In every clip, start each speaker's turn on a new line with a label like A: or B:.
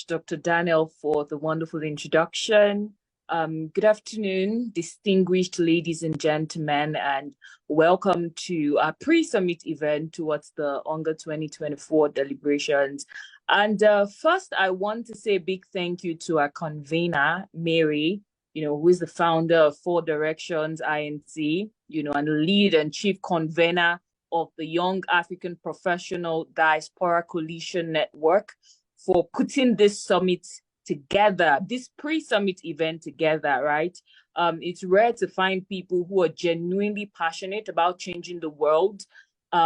A: much, Dr. Daniel, for the wonderful introduction. Good afternoon, distinguished ladies and gentlemen, and welcome to our pre-summit event towards the UNGA 2024 deliberations. And first, I want to say a big thank you to our convener, Mary, who is the founder of Four Directions INC, and lead and chief convener of the Young African Professional Diaspora Coalition Network, for putting this summit together, this pre-summit event together, right? It's rare to find people who are genuinely passionate about changing the world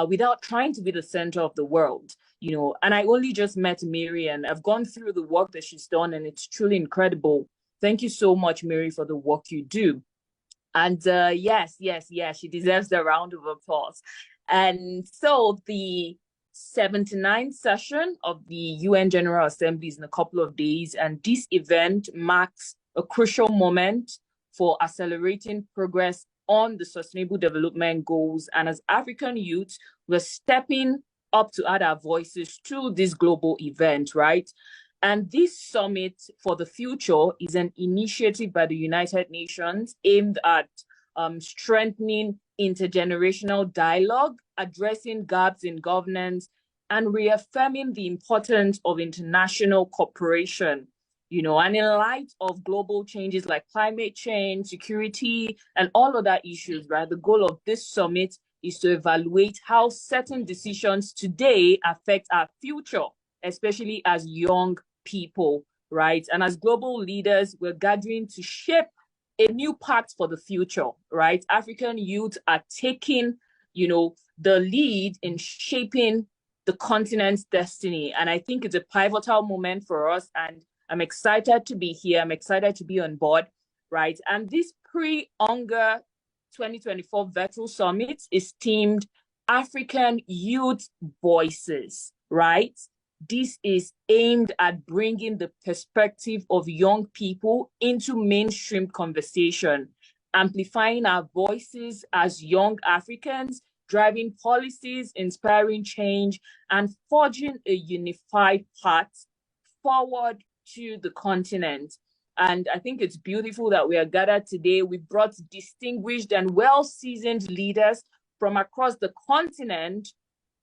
A: without trying to be the center of the world, and I only just met Mary, and I've gone through the work that she's done, and it's truly incredible. Thank you so much, Mary, for the work you do. And yes, she deserves a round of applause. And so the 79th session of the UN General Assembly is in a couple of days, and this event marks a crucial moment for accelerating progress on the Sustainable Development Goals. And as African youth, we're stepping up to add our voices to this global event, right? And this Summit for the Future is an initiative by the United Nations aimed at strengthening intergenerational dialogue, addressing gaps in governance, and reaffirming the importance of international cooperation, and in light of global changes like climate change, security, and all other issues, right? The goal of this summit is to evaluate how certain decisions today affect our future, especially as young people, right? And as global leaders, we're gathering to shape a new path for the future, right? African youth are taking, the lead in shaping the continent's destiny. And I think it's a pivotal moment for us. And I'm excited to be here. I'm excited to be on board, right? And this pre-UNGA 2024 Virtual Summit is themed African Youth Voices, right? This is aimed at bringing the perspective of young people into mainstream conversation, amplifying our voices as young Africans, driving policies, inspiring change, and forging a unified path forward to the continent. And I think it's beautiful that we are gathered today. We brought distinguished and well-seasoned leaders from across the continent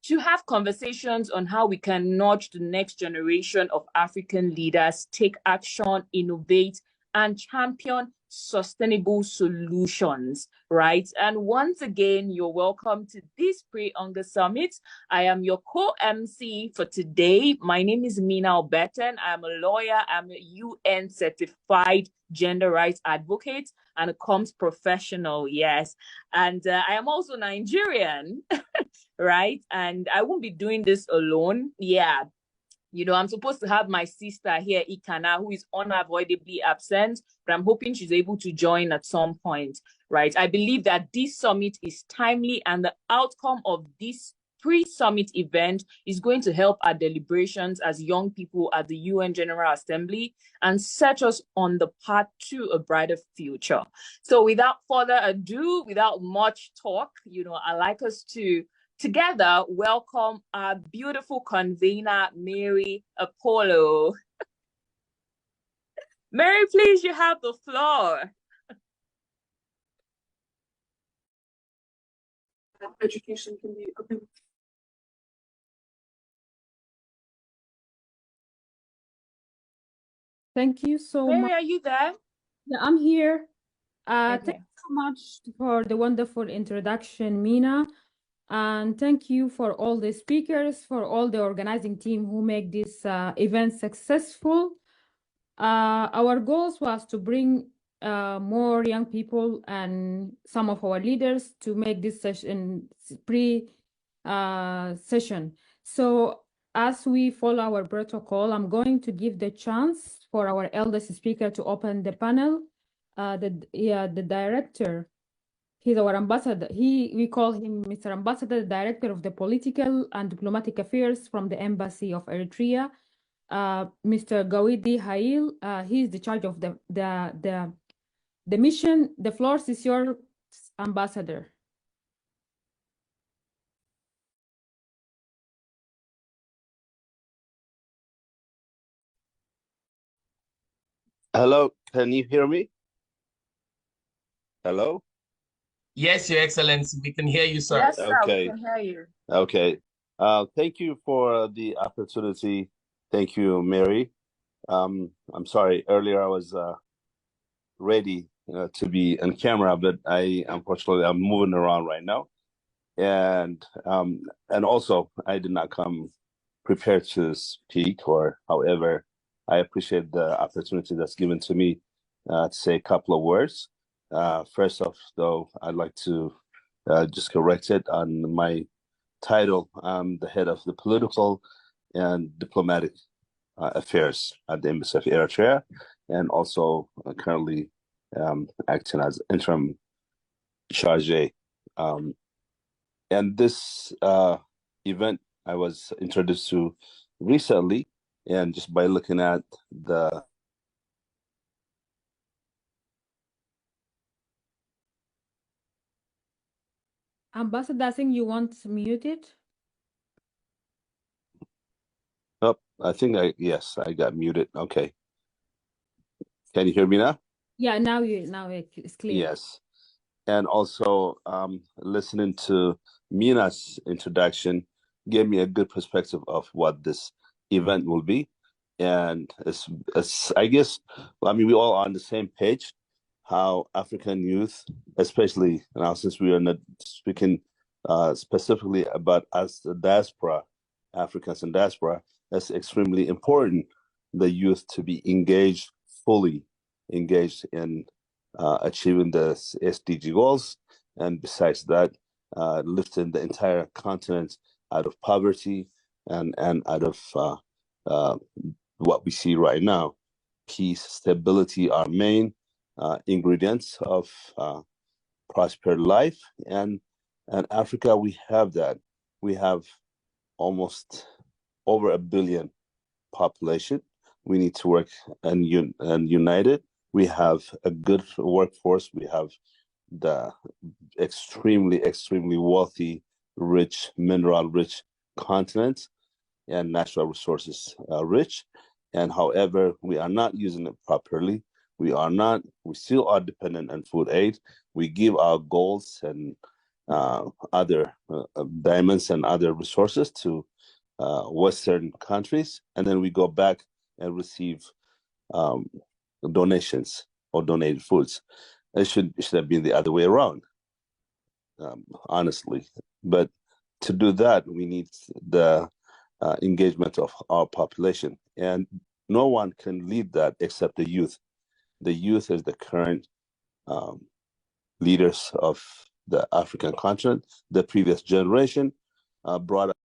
A: to have conversations on how we can nudge the next generation of African leaders, take action, innovate, and champion sustainable solutions, right? And once again, you're welcome to this pre-UNGA Summit. I am your co-MC for today. My name is Mina Obetan. I'm a lawyer. I'm a UN certified gender rights advocate and a comms professional, yes. And I am also Nigerian, right? And I won't be doing this alone. Yeah. I'm supposed to have my sister here, Ikana, who is unavoidably absent, but I'm hoping she's able to join at some point, right? I believe that this summit is timely, and the outcome of this pre-summit event is going to help our deliberations as young people at the UN General Assembly and set us on the path to a brighter future. So without further ado, without much talk, I'd like us to together welcome our beautiful convener, Mary Apollo. Mary, please, you have the floor.
B: Education can be okay. Thank you so much.
A: Mary, are you there?
B: Yeah, I'm here.
A: Okay.
B: Thank you so much for the wonderful introduction, Mina. And thank you for all the speakers, for all the organizing team who make this event successful. Our goals was to bring more young people and some of our leaders to make this session session. So as we follow our protocol, I'm going to give the chance for our eldest speaker to open the panel. The director. He's our ambassador. We call him Mr. Ambassador, the Director of the Political and Diplomatic Affairs from the Embassy of Eritrea. Mr. Gawidi Hail, he's the charge of the mission. The floor is yours, Ambassador.
C: Hello, can you hear me? Hello?
D: Yes, Your Excellency, we can hear you, sir.
A: Yes, sir, we
C: Okay.
A: can hear you.
C: Okay. Thank you for the opportunity. Thank you, Mary. I'm sorry, earlier I was ready to be on camera, but unfortunately I'm moving around right now. And also I did not come prepared to speak, or however, I appreciate the opportunity that's given to me to say a couple of words. First off, though, I'd like to just correct it on my title. I'm the head of the political and diplomatic affairs at the Embassy of Eritrea, and also currently acting as interim charge. And this event I was introduced to recently, and just by looking at the
B: Ambassador, I think you want muted.
C: Oh, I think yes, I got muted. Okay. Can you hear me now?
B: Yeah, now it's clear.
C: Yes. And also listening to Mina's introduction gave me a good perspective of what this event will be. And it's I guess, I mean, we all are on the same page, how African youth, especially now since we are not speaking specifically about us, the diaspora, Africans in diaspora, it's extremely important the youth to be engaged, fully engaged in achieving the SDG goals, and besides that, lifting the entire continent out of poverty and out of what we see right now. Peace, stability are main ingredients of prosperous life, and Africa, we have that. We have almost over 1 billion population. We need to work and united. We have a good workforce. We have the extremely wealthy, rich, mineral rich continent, and natural resources rich. And however, we are not using it properly. We still are dependent on food aid. We give our goals and other diamonds and other resources to Western countries, and then we go back and receive donations or donated foods. It should have been the other way around, honestly. But to do that, we need the engagement of our population, and no one can lead that except the youth. The youth is the current leaders of the African continent. The previous generation brought